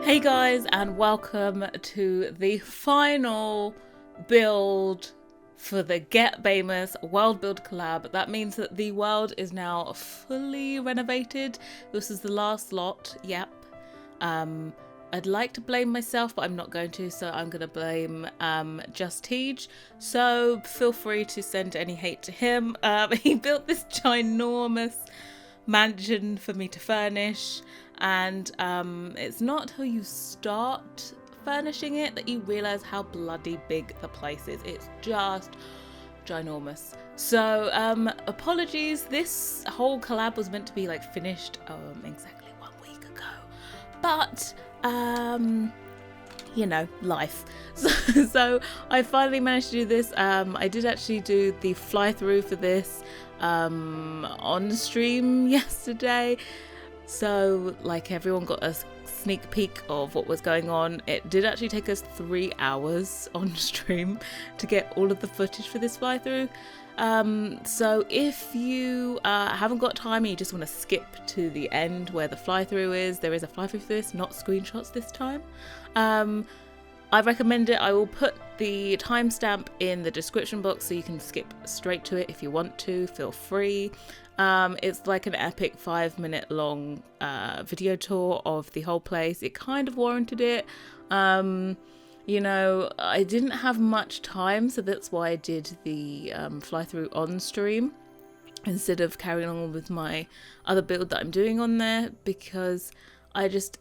Hey guys, and welcome to the final build for the Get Famous World Build collab. That means that the world is now fully renovated. This is the last lot, yep. I'd like to blame myself, but I'm not going to, so I'm going to blame Justege. So feel free to send any hate to him. He built this ginormous mansion for me to furnish, and it's not until you start furnishing it that you realize how bloody big the place is. It's just ginormous. So apologies, this whole collab was meant to be like finished exactly 1 week ago, but you know, life. So I finally managed to do this. I did actually do the fly through for this on stream yesterday, so like everyone got a sneak peek of what was going on. It did actually take us 3 hours on stream to get all of the footage for this fly through. So if you haven't got time and you just want to skip to the end where the fly through is, there is a fly through for this, not screenshots this time. I recommend it. I will put the timestamp in the description box so you can skip straight to it if you want to. Feel free. It's like an epic 5-minute long video tour of the whole place. It kind of warranted it. You know, I didn't have much time, so that's why I did the fly through on stream instead of carrying on with my other build that I'm doing on there, because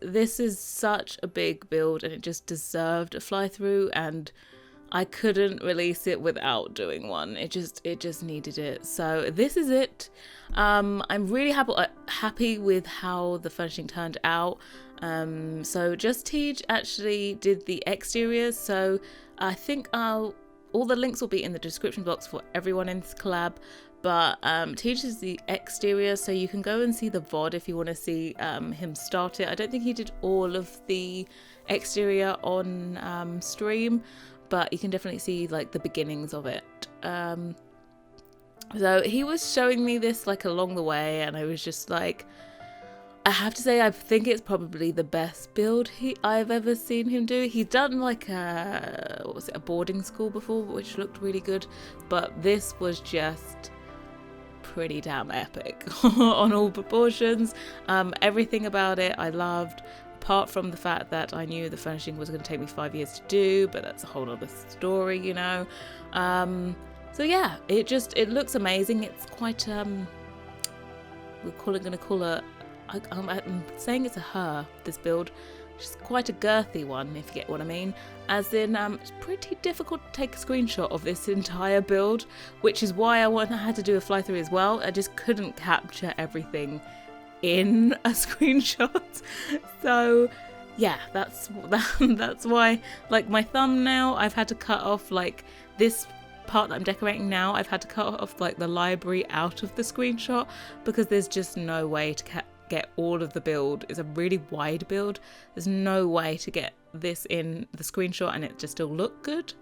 this is such a big build and it just deserved a fly through, and I couldn't release it without doing one. It just needed it. So this is it. I'm really happy with how the furnishing turned out. So Justege actually did the exteriors, so I think all the links will be in the description box for everyone in this collab. But teaches the exterior, so you can go and see the VOD if you want to see him start it. I don't think he did all of the exterior on stream, but you can definitely see like the beginnings of it. So he was showing me this like along the way, and I was just like, I have to say, I think it's probably the best build I've ever seen him do. He's done like a boarding school before, which looked really good, but this was just pretty damn epic on all proportions. Everything about it I loved, apart from the fact that I knew the furnishing was going to take me 5 years to do, but that's a whole other story, you know. So yeah, it looks amazing. It's quite I'm saying it's a her, this build. She's quite a girthy one, if you get what I mean. As in, it's pretty difficult to take a screenshot of this entire build, which is why I had to do a fly through as well. I just couldn't capture everything in a screenshot. So yeah, that's why, like, my thumbnail, I've had to cut off, like, this part that I'm decorating now, I've had to cut off like the library out of the screenshot, because there's just no way to get all of the build. It's a really wide build. There's no way to get this in the screenshot and it just still look good.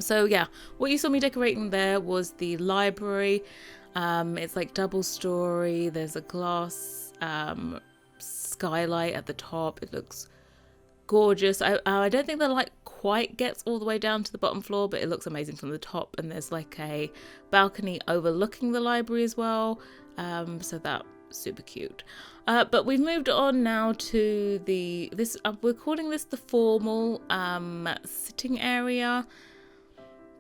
So yeah, what you saw me decorating there was the library. It's like double story. There's a glass skylight at the top. It looks gorgeous. I don't think the light quite gets all the way down to the bottom floor, but it looks amazing from the top. And there's like a balcony overlooking the library as well. So that's super cute. But we've moved on now to we're calling this the formal sitting area,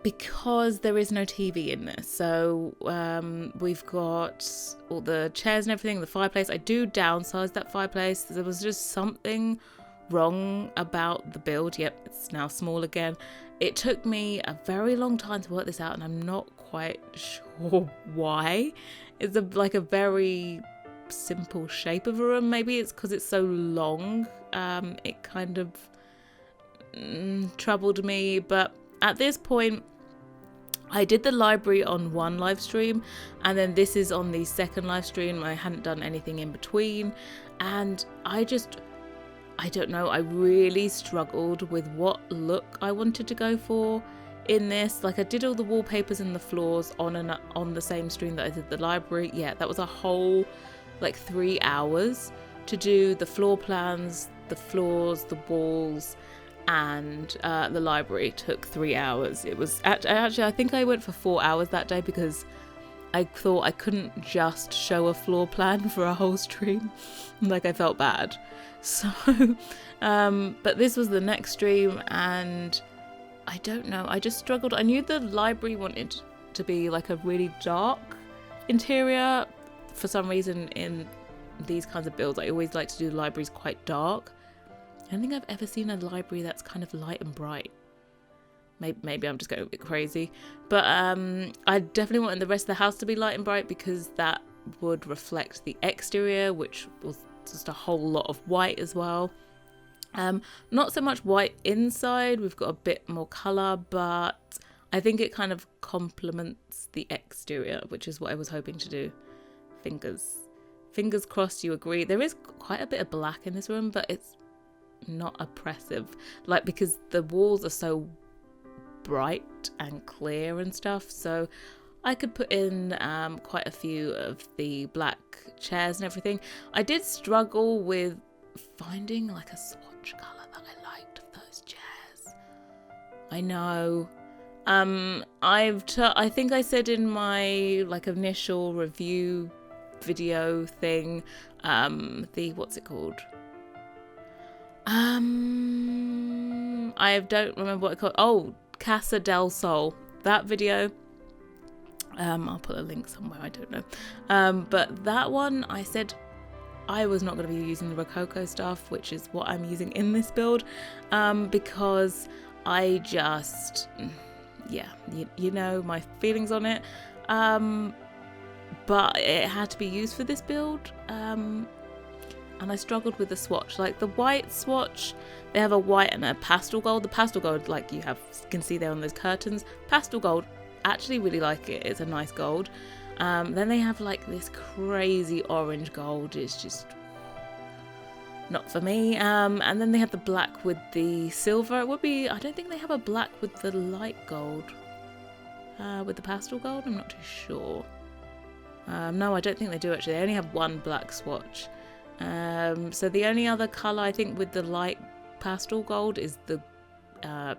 because there is no TV in this. So we've got all the chairs and everything, the fireplace. I do downsize that fireplace. There was just something wrong about the build. Yep, it's now small again. It took me a very long time to work this out, and I'm not quite sure why. It's like a very simple shape of a room. Maybe it's because it's so long. It kind of troubled me, but at this point I did the library on one live stream, and then this is on the second live stream. I hadn't done anything in between, and I don't know, I really struggled with what look I wanted to go for in this. Like, I did all the wallpapers and the floors on the same stream that I did the library. Yeah, that was a whole like 3 hours to do the floor plans, the floors, the walls, and the library took 3 hours. It was actually, I think I went for 4 hours that day because I thought I couldn't just show a floor plan for a whole stream. Like, I felt bad. So, but this was the next stream, and I don't know, I just struggled. I knew the library wanted to be like a really dark interior. For some reason in these kinds of builds, I always like to do libraries quite dark. I don't think I've ever seen a library that's kind of light and bright. Maybe I'm just going a bit crazy. But I definitely wanted the rest of the house to be light and bright because that would reflect the exterior, which was just a whole lot of white as well. Not so much white inside, we've got a bit more colour, but I think it kind of complements the exterior, which is what I was hoping to do. Fingers crossed you agree. There is quite a bit of black in this room, but it's not oppressive. Like, because the walls are so bright and clear and stuff, so I could put in quite a few of the black chairs and everything. I did struggle with finding like a swatch colour that I liked of those chairs. I know. I think I said in my like initial review video thing, what's it called? I don't remember what it called. Oh, Casa del Sol. That video. I'll put a link somewhere, I don't know. But that one, I said I was not going to be using the Rococo stuff, which is what I'm using in this build, because I just, yeah, you know my feelings on it. But it had to be used for this build, and I struggled with the swatch. Like the white swatch, they have a white and a pastel gold. The pastel gold, like you can see there on those curtains, pastel gold, actually really like it. It's a nice gold. Then they have like this crazy orange gold. It's just not for me. And then they have the black with the silver. It would be, I don't think they have a black with the light gold. With the pastel gold, I'm not too sure. No, I don't think they do actually. They only have one black swatch. So the only other colour I think with the light pastel gold is the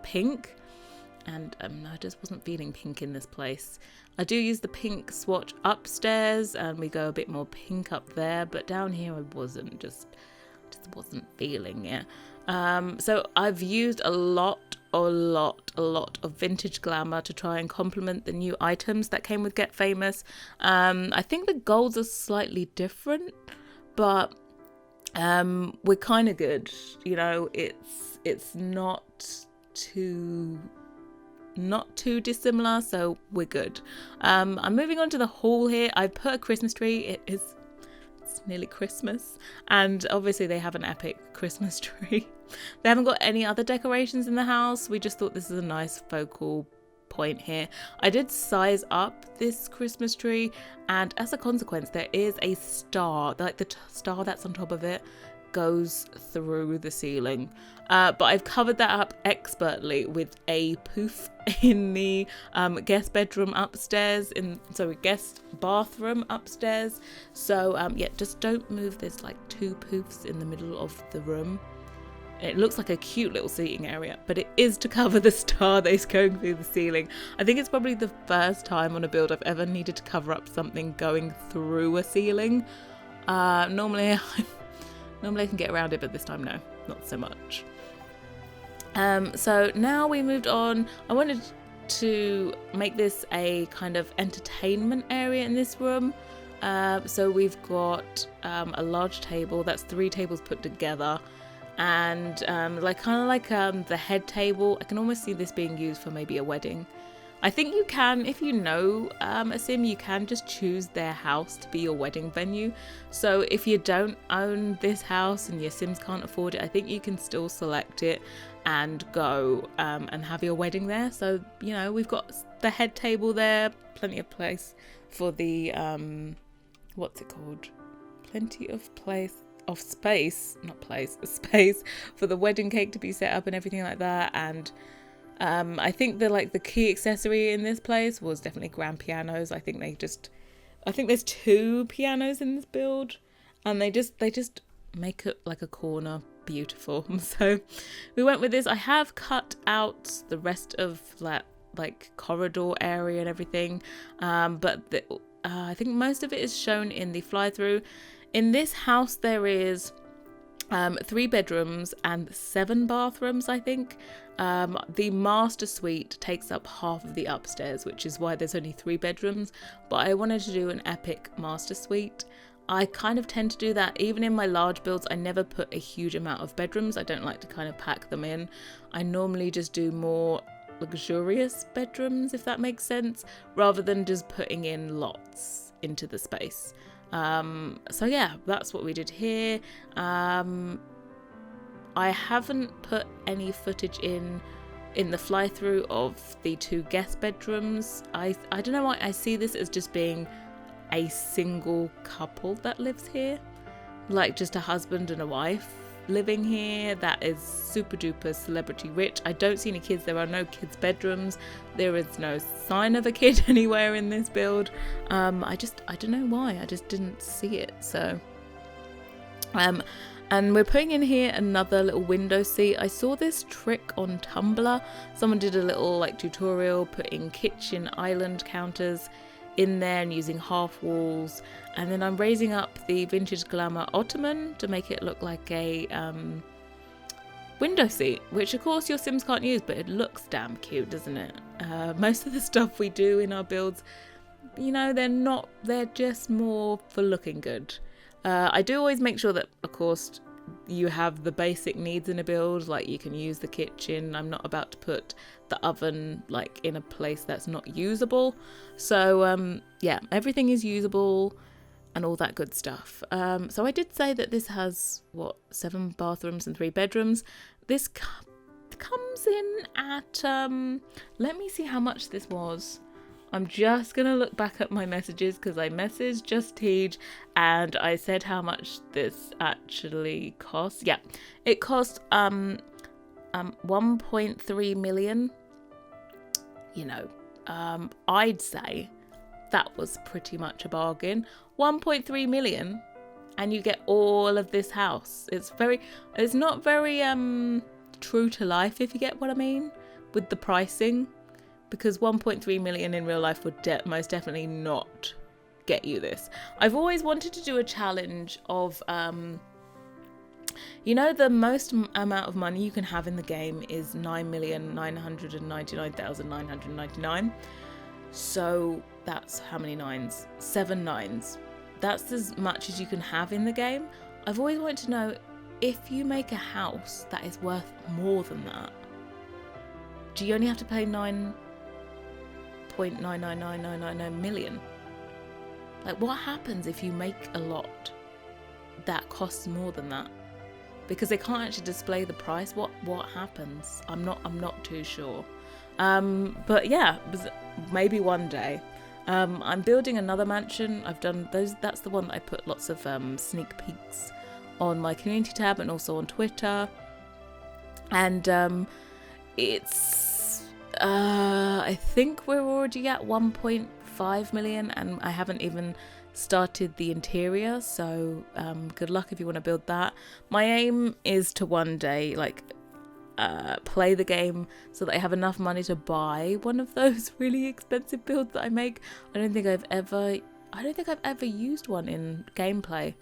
pink. And I just wasn't feeling pink in this place. I do use the pink swatch upstairs and we go a bit more pink up there, but down here I wasn't, just wasn't feeling it. So I've used a lot of vintage glamour to try and complement the new items that came with Get Famous. I think the golds are slightly different, but we're kind of good. You know, it's not too dissimilar, so we're good. I'm moving on to the hall here. I put a Christmas tree. It's nearly Christmas, and obviously they have an epic Christmas tree. They haven't got any other decorations in the house. We just thought this is a nice focal point here. I did size up this Christmas tree, and as a consequence there is a star, like the star that's on top of it goes through the ceiling, but I've covered that up expertly with a poof in the guest bedroom upstairs, guest bathroom upstairs. So yeah, just don't move. There's like 2 poofs in the middle of the room. It looks like a cute little seating area, but it is to cover the star that's going through the ceiling. I think it's probably the first time on a build I've ever needed to cover up something going through a ceiling. Normally I can get around it, but this time no, not so much. So now we moved on. I wanted to make this a kind of entertainment area in this room. So we've got a large table, that's 3 tables put together, and the head table. I can almost see this being used for maybe a wedding. I think you can, if you know a sim, you can just choose their house to be your wedding venue. So if you don't own this house and your sims can't afford it, I think you can still select it and go and have your wedding there. So, you know, we've got the head table there, plenty of place for the, plenty of space for the wedding cake to be set up and everything like that. And I think the key accessory in this place was definitely grand pianos. I think there's 2 pianos in this build, and they just make it like a corner beautiful. So we went with this. I have cut out the rest of that like corridor area and everything, but I think most of it is shown in the fly through. In this house there is 3 bedrooms and 7 bathrooms, I think. The master suite takes up half of the upstairs, which is why there's only 3 bedrooms, but I wanted to do an epic master suite. I kind of tend to do that even in my large builds. I never put a huge amount of bedrooms. I don't like to kind of pack them in. I normally just do more luxurious bedrooms, if that makes sense, rather than just putting in lots into the space. So yeah, that's what we did here. I haven't put any footage in the fly through of the 2 guest bedrooms. I don't know why I see this as just being a single couple that lives here, like just a husband and a wife living here that is super duper celebrity rich. I don't see any kids. There are no kids bedrooms. There is no sign of a kid anywhere in this build. I don't know why, I just didn't see it. So and we're putting in here another little window seat. I saw this trick on Tumblr. Someone did a little like tutorial putting kitchen island counters in there and using half walls, and then I'm raising up the vintage glamour ottoman to make it look like a window seat, which of course your Sims can't use, but it looks damn cute, doesn't it? Most of the stuff we do in our builds, you know, they're just more for looking good. I do always make sure that, of course, you have the basic needs in a build, like you can use the kitchen. I'm not about to put the oven like in a place that's not usable. So yeah, everything is usable and all that good stuff. So I did say that this has 7 bathrooms and 3 bedrooms. This comes in at let me see how much this was. I'm just gonna look back at my messages because I messaged Just Teej and I said how much this actually costs. Yeah, it cost 1.3 million. You know, I'd say that was pretty much a bargain. 1.3 million and you get all of this house. It's not very true to life, if you get what I mean, with the pricing. Because 1.3 million in real life would most definitely not get you this. I've always wanted to do a challenge of, you know, the most amount of money you can have in the game is 9,999,999. So that's how many nines? 7 nines. That's as much as you can have in the game. I've always wanted to know, if you make a house that is worth more than that, do you only have to pay 9.999999 million? Like, what happens if you make a lot that costs more than that? Because they can't actually display the price. What happens? I'm not too sure. But yeah, maybe one day. I'm building another mansion. I've done those. That's the one that I put lots of sneak peeks on my community tab and also on Twitter. And it's I think we're already at 1.5 million and I haven't even started the interior, so good luck if you want to build that. My aim is to one day play the game so that I have enough money to buy one of those really expensive builds that I make. I don't think I've ever used one in gameplay,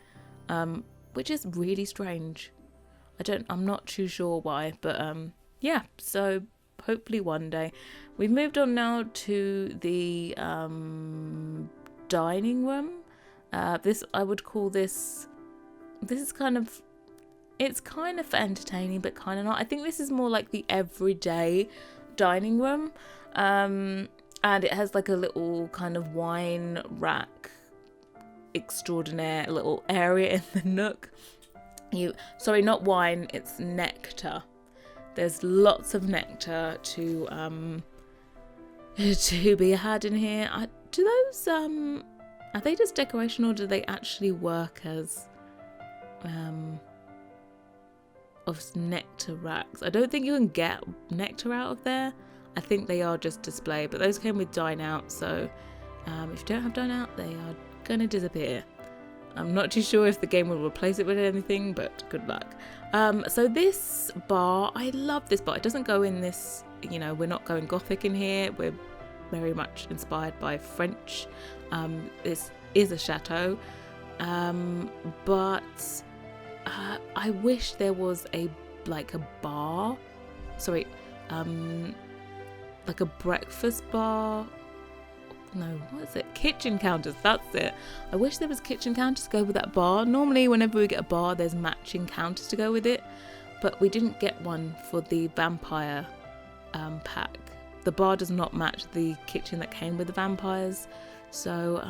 which is really strange. I'm not too sure why, but yeah, so hopefully one day. We've moved on now to the dining room. This, I would call this is kind of, it's kind of entertaining but kind of not. I think this is more like the everyday dining room, and it has like a little kind of wine rack extraordinaire, a little area in the nook. Sorry, not wine, it's nectar. There's lots of nectar to be had in here. Do those are they just decoration or do they actually work as of nectar racks? I don't think you can get nectar out of there. I think they are just display, but those came with dine out, so if you don't have dine out, they are gonna disappear. I'm not too sure if the game will replace it with anything, but good luck. So this bar, I love this bar. It doesn't go in this, you know, we're not going gothic in here. We're very much inspired by French. This is a chateau, but I wish there was a bar, sorry, like a breakfast bar. No, what is it? Kitchen counters, that's it. I wish there was kitchen counters to go with that bar. Normally whenever we get a bar, there's matching counters to go with it, but we didn't get one for the vampire pack. The bar does not match the kitchen that came with the vampires, so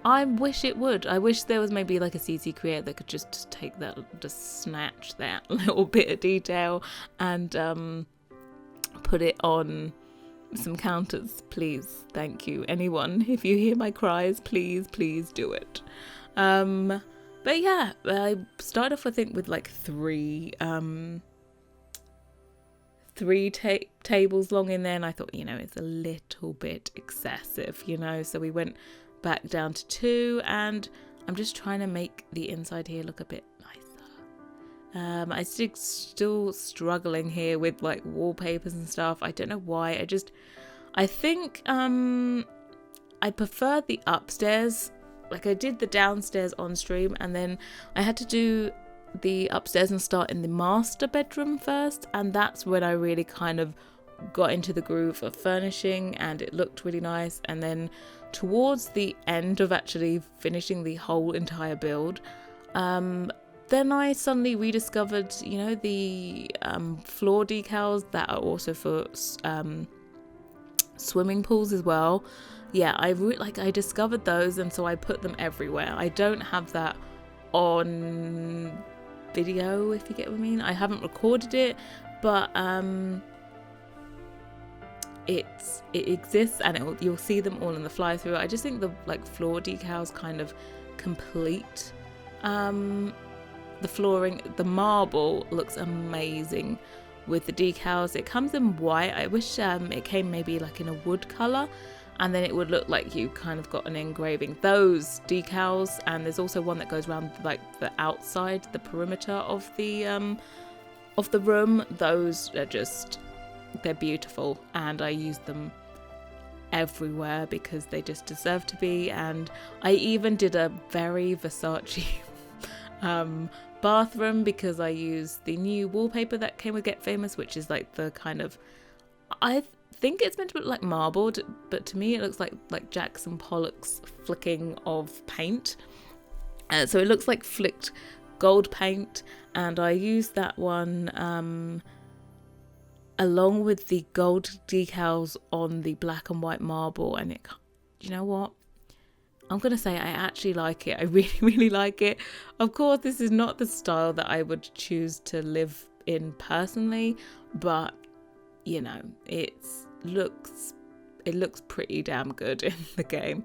I wish it would. I wish there was maybe like a CC creator that could just take that, just snatch that little bit of detail and put it on some counters, please. Thank you. Anyone, if you hear my cries, please do it. But yeah, I started off I think with like three tables long in there, and I thought, you know, it's a little bit excessive, you know, so we went back down to 2, and I'm just trying to make the inside here look a bit nicer. I still struggling here with like wallpapers and stuff. I don't know why. I think I prefer the upstairs. Like I did the downstairs on stream, and then I had to do the upstairs and start in the master bedroom first, and that's when I really kind of got into the groove of furnishing, and it looked really nice. And then towards the end of actually finishing the whole entire build, then I suddenly rediscovered, you know, the floor decals that are also for swimming pools as well. Yeah, I discovered those, and so I put them everywhere. I don't have that on video, if you get what I mean. I haven't recorded it, but it exists, and you'll see them all in the fly through. I just think the like floor decals kind of complete the flooring. The marble looks amazing with the decals. It comes in white. I wish it came maybe like in a wood color, and then it would look like you kind of got an engraving. Those decals, and there's also one that goes around like the outside, the perimeter of the room. Those are just, they're beautiful, and I use them everywhere because they just deserve to be. And I even did a very Versace bathroom because I used the new wallpaper that came with Get Famous, which is like the kind of, I think it's meant to look like marble, but to me it looks like Jackson Pollock's flicking of paint. So it looks like flicked gold paint, and I used that one along with the gold decals on the black and white marble, and it, you know what? I'm going to say I actually like it. I really like it. Of course, this is not the style that I would choose to live in personally, but you know, it looks pretty damn good in the game.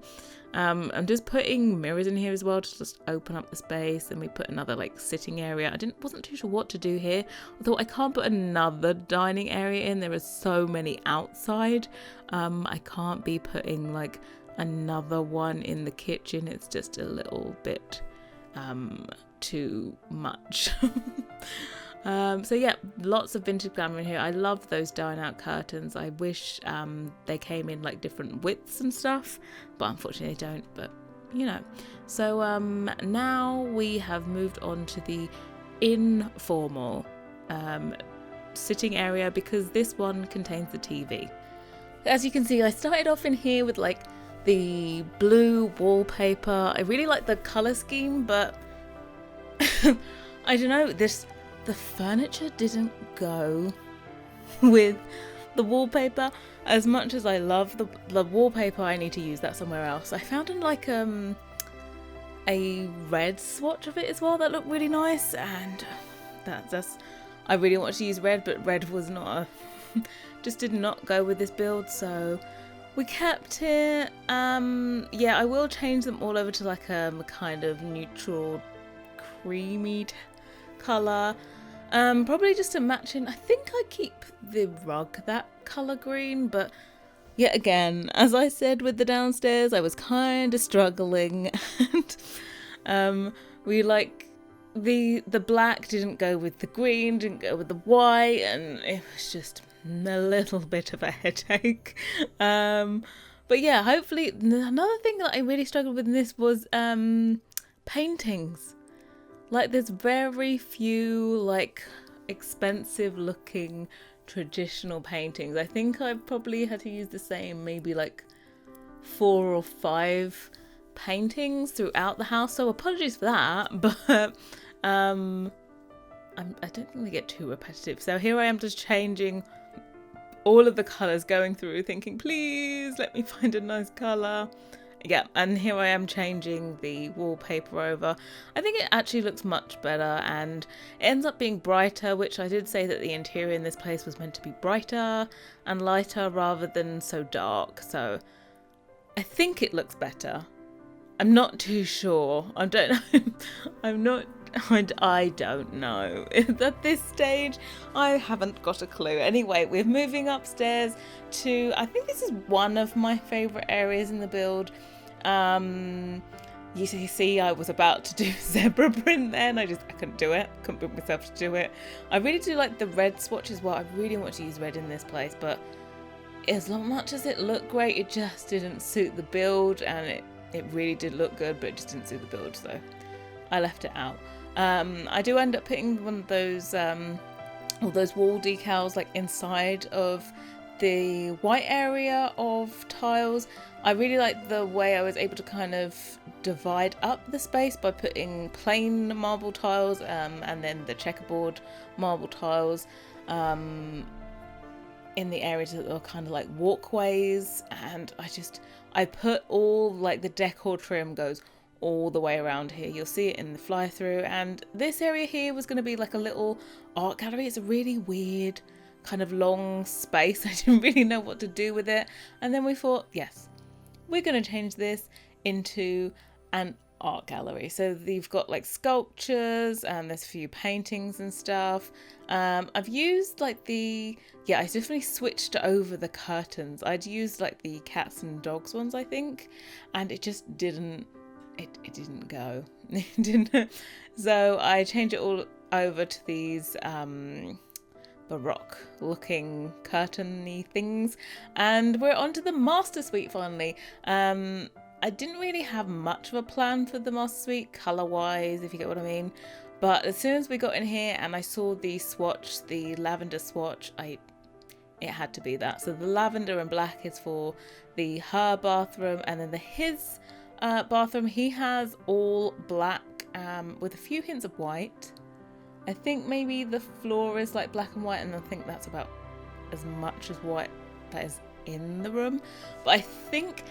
I'm just putting mirrors in here as well to just open up the space, and we put another like sitting area. Wasn't too sure what to do here. I thought I can't put another dining area in. There are so many outside. I can't be putting like another one in the kitchen. It's just a little bit too much. So yeah, lots of vintage glamour in here. I love those dine out curtains. I wish they came in like different widths and stuff, but unfortunately they don't, but you know. So now we have moved on to the informal sitting area, because this one contains the TV. As you can see, I started off in here with like the blue wallpaper. I really like the color scheme, but I don't know, the furniture didn't go with the wallpaper. As much as I love the wallpaper, I need to use that somewhere else. I found in like a red swatch of it as well that looked really nice, and that's I really wanted to use red, but red was not just did not go with this build, so we kept it. Yeah, I will change them all over to like a kind of neutral creamy color, probably just to match in. I think I keep the rug that color green, but yet again, as I said with the downstairs, I was kind of struggling, and We like the black didn't go with the green, didn't go with the white, and it was just a little bit of a headache. But yeah, hopefully another thing that I really struggled with in this was paintings. Like there's very few like expensive looking traditional paintings. I think I probably had to use the same maybe like 4 or 5 paintings throughout the house, so apologies for that, but I don't think they get too repetitive. So here I am just changing all of the colours, going through thinking please let me find a nice colour. Yeah, and here I am changing the wallpaper over. I think it actually looks much better and it ends up being brighter, which I did say that the interior in this place was meant to be brighter and lighter rather than so dark. So I think it looks better. I'm not too sure. I don't know. I don't know. At this stage, I haven't got a clue. Anyway, we're moving upstairs to, I think this is one of my favourite areas in the build. You see, I was about to do zebra print then. I couldn't do it. Couldn't bring myself to do it. I really do like the red swatch as well. I really want to use red in this place, but as much as it looked great, it just didn't suit the build, and it really did look good, but it just didn't suit the build, so I left it out. I do end up putting one of those all those wall decals like inside of the white area of tiles. I really like the way I was able to kind of divide up the space by putting plain marble tiles and then the checkerboard marble tiles in the areas that are kind of like walkways, and I put all like the decor trim goes all the way around here. You'll see it in the fly through, and this area here was going to be like a little art gallery. It's a really weird kind of long space. I didn't really know what to do with it, and then we thought, yes, we're going to change this into an art gallery. So you've got like sculptures and there's a few paintings and stuff. I've used like I definitely switched over the curtains. I'd used like the cats and dogs ones, I think, and it just didn't go. It didn't. So I changed it all over to these baroque looking curtain-y things, and we're on to the master suite finally. I didn't really have much of a plan for the master suite color wise, if you get what I mean, but as soon as we got in here and I saw the swatch, the lavender swatch, it had to be that. So the lavender and black is for her bathroom, and then his bathroom, he has all black with a few hints of white. I think maybe the floor is like black and white, and I think that's about as much as white that is in the room. But I think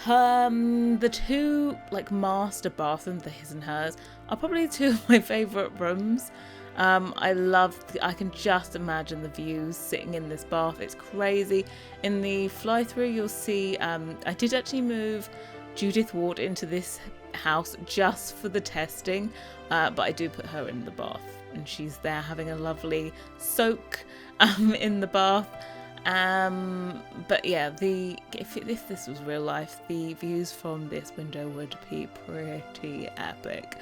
the two like master bathrooms, the his and hers, are probably two of my favourite rooms. I can just imagine the views sitting in this bath. It's crazy. In the fly through you'll see I did actually move Judith Ward into this house just for the testing, but I do put her in the bath and she's there having a lovely soak in the bath. But yeah, if this was real life, the views from this window would be pretty epic.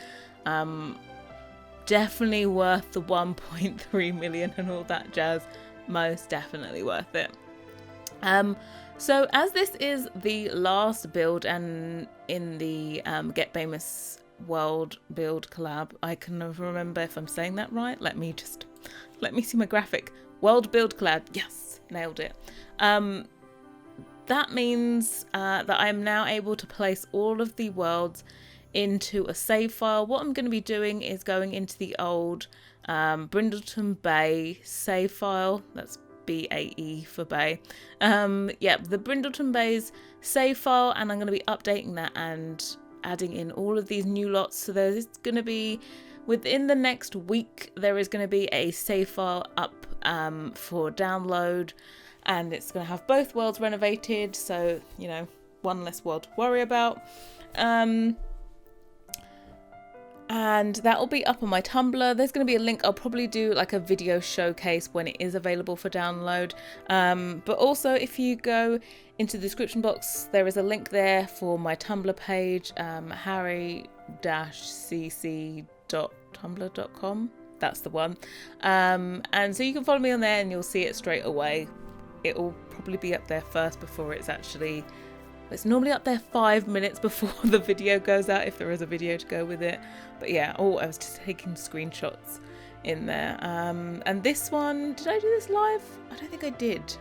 Definitely worth the 1.3 million and all that jazz. Most definitely worth it. So as this is the last build, and in the Get Famous World build collab, I can never remember if I'm saying that right. Let me see my graphic. World build collab, yes, nailed it. That means that I am now able to place all of the worlds into a save file. What I'm going to be doing is going into the old Brindleton Bay save file. That's BAE for Bay. Yeah, the Brindleton Bay's save file, and I'm going to be updating that and adding in all of these new lots. So there's going to be, within the next week, there is going to be a save file up for download, and it's going to have both worlds renovated, so one less world to worry about. And that will be up on my Tumblr. There's going to be a link. I'll probably do like a video showcase when it is available for download. But also, if you go into the description box, there is a link there for my Tumblr page, richest-cc.tumblr.com. That's the one. And so you can follow me on there and you'll see it straight away. It will probably be up there first before it's actually... It's normally up there 5 minutes before the video goes out, if there is a video to go with it. But yeah, I was just taking screenshots in there. And this one, did I do this live? I don't think I did.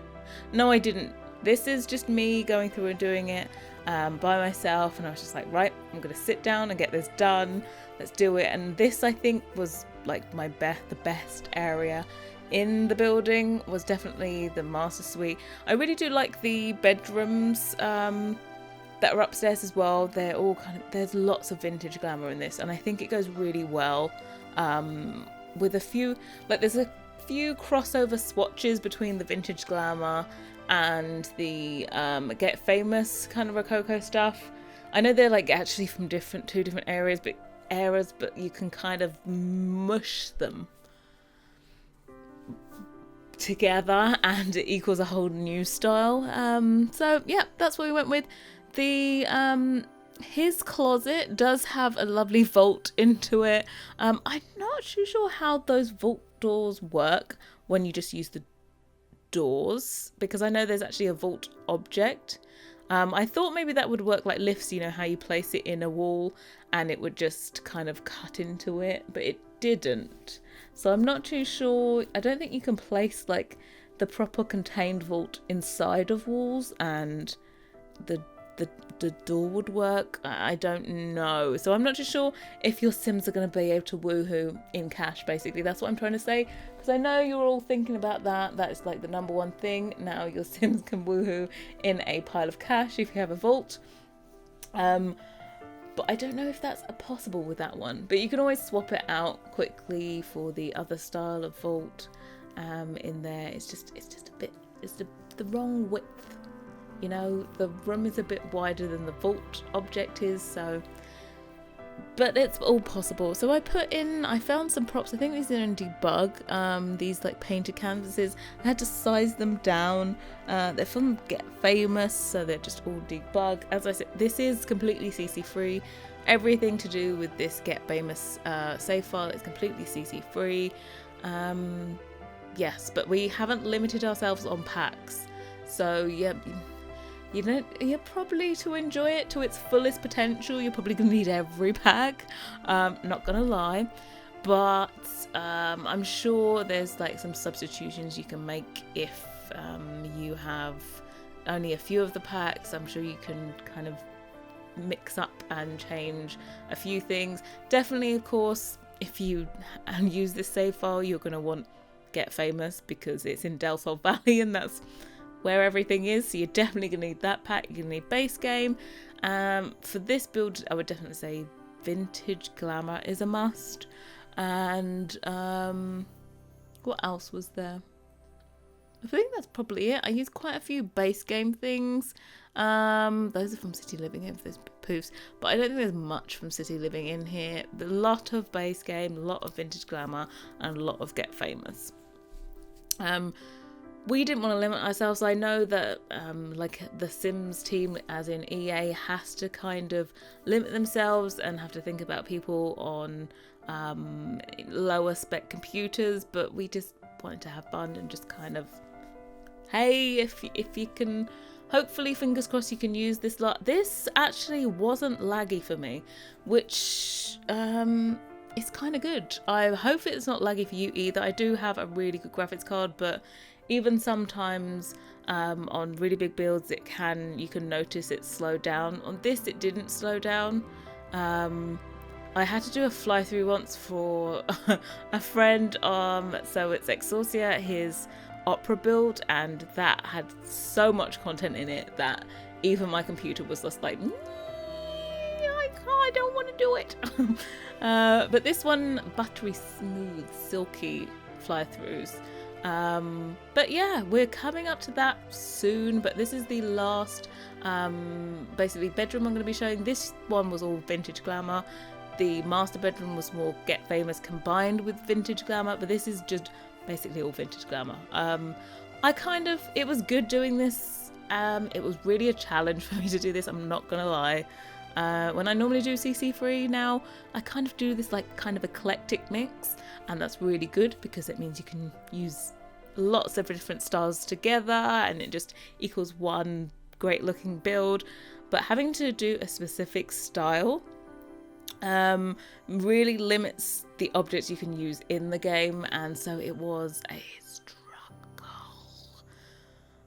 No, I didn't. This is just me going through and doing it by myself. And I was just like, right, I'm going to sit down and get this done. Let's do it. And this, I think, was like the best area in the building was definitely the master suite. I really do like the bedrooms that are upstairs as well. They're all there's lots of vintage glamour in this, and I think it goes really well with a few, there's a few crossover swatches between the vintage glamour and the Get Famous kind of Rococo stuff. I know they're actually from two different areas, but you can kind of mush them together and it equals a whole new style. So yeah, that's what we went with. The his closet does have a lovely vault into it. I'm not too sure how those vault doors work when you just use the doors, because I know there's actually a vault object. I thought maybe that would work like lifts, you know, how you place it in a wall and it would just kind of cut into it, but it didn't. So I'm not too sure. I don't think you can place the proper contained vault inside of walls and the door would work. I don't know. So I'm not too sure if your Sims are going to be able to woohoo in cash, basically. That's what I'm trying to say. Because I know you're all thinking about that. That's the number one thing. Now your Sims can woohoo in a pile of cash if you have a vault. But I don't know if that's possible with that one. But you can always swap it out quickly for the other style of vault in there. It's just the wrong width. You know, the room is a bit wider than the vault object is, so... But it's all possible. So I found some props. I think these are in Debug. These painted canvases. I had to size them down. They're from Get Famous, so they're just all Debug. As I said, this is completely CC free. Everything to do with this Get Famous save file is completely CC free. Yes, but we haven't limited ourselves on packs. So yeah. You're probably, to enjoy it to its fullest potential, you're probably going to need every pack. Not going to lie. But I'm sure there's some substitutions you can make if you have only a few of the packs. I'm sure you can kind of mix up and change a few things. Definitely, of course, if you use this save file, you're going to want Get Famous because it's in Del Sol Valley and that's where everything is, so you're definitely going to need that pack. You're going to need base game. For this build, I would definitely say Vintage Glamour is a must. And what else was there? I think that's probably it. I used quite a few base game things. Those are from City Living if there's poofs, but I don't think there's much from City Living in here. A lot of base game, a lot of Vintage Glamour, and a lot of Get Famous. We didn't want to limit ourselves. I know that the Sims team, as in EA, has to kind of limit themselves and have to think about people on lower spec computers, but we just wanted to have fun and just kind of, hey, if you can, hopefully, fingers crossed, you can use this lot. This actually wasn't laggy for me, which is kind of good. I hope it's not laggy for you either. I do have a really good graphics card, but even sometimes on really big builds you can notice it slowed down. On this it didn't slow down. I had to do a fly through once for a friend, so it's Exorcia, his opera build, and that had so much content in it that even my computer was just like, I don't want to do it. But this one, buttery smooth, silky fly throughs. But yeah, we're coming up to that soon, but this is the last basically bedroom I'm going to be showing. This one was all Vintage Glamour. The master bedroom was more Get Famous combined with Vintage Glamour, but this is just basically all Vintage Glamour. It was good doing this. It was really a challenge for me to do this, I'm not gonna lie. When I normally do CC3 now, I kind of do this like kind of eclectic mix, and that's really good because it means you can use lots of different styles together and it just equals one great looking build. But having to do a specific style really limits the objects you can use in the game, and so it was a struggle.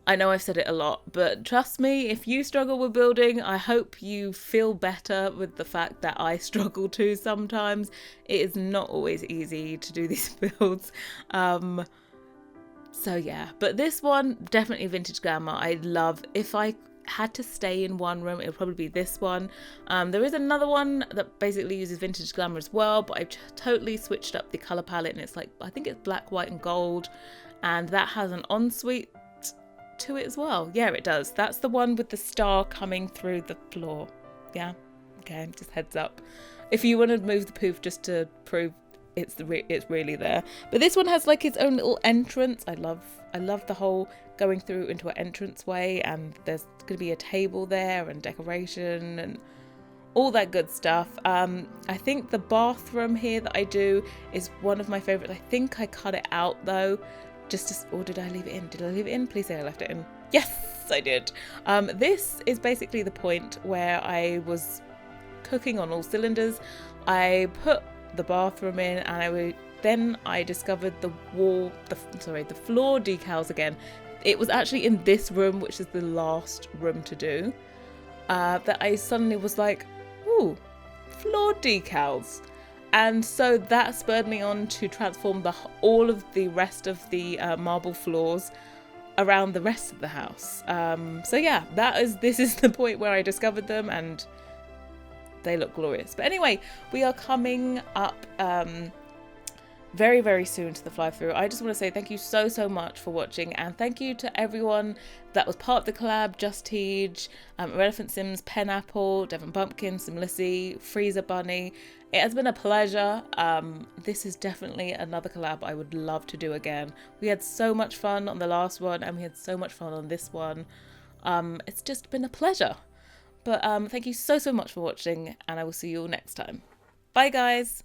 I know I've said it a lot, but trust me, if you struggle with building, I hope you feel better with the fact that I struggle too sometimes. It is not always easy to do these builds. So yeah, but this one, definitely vintage glamour. I love. If I had to stay in one room, it would probably be this one. There is another one that basically uses vintage glamour as well, but I've totally switched up the color palette, and it's like, I think it's black, white and gold, and that has an ensuite to it as well. Yeah, it does. That's the one with the star coming through the floor. Yeah, okay, just heads up. If you want to move the poof just to prove it's really there. But this one has like its own little entrance. I love the whole going through into an entranceway, and there's going to be a table there and decoration and all that good stuff. I think the bathroom here that I do is one of my favorites. I think I cut it out though, or did I leave it in? Did I leave it in? Please say I left it in. Yes, I did. This is basically the point where I was cooking on all cylinders. I put the bathroom in, and then I discovered the floor decals again. It was actually in this room, which is the last room to do, that I suddenly was like, ooh, floor decals. And so that spurred me on to transform all of the rest of the marble floors around the rest of the house. So yeah, this is the point where I discovered them, and they look glorious. But anyway, we are coming up very, very soon to the fly through. I just want to say thank you so much for watching, and thank you to everyone that was part of the collab: Just Teej, Elephant Sims, Penapple, Devon Pumpkin, Simlissy, Freezer Bunny. It has been a pleasure. This is definitely another collab I would love to do again. We had so much fun on the last one, and we had so much fun on this one. It's just been a pleasure. But thank you so much for watching, and I will see you all next time. Bye guys!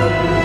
bye.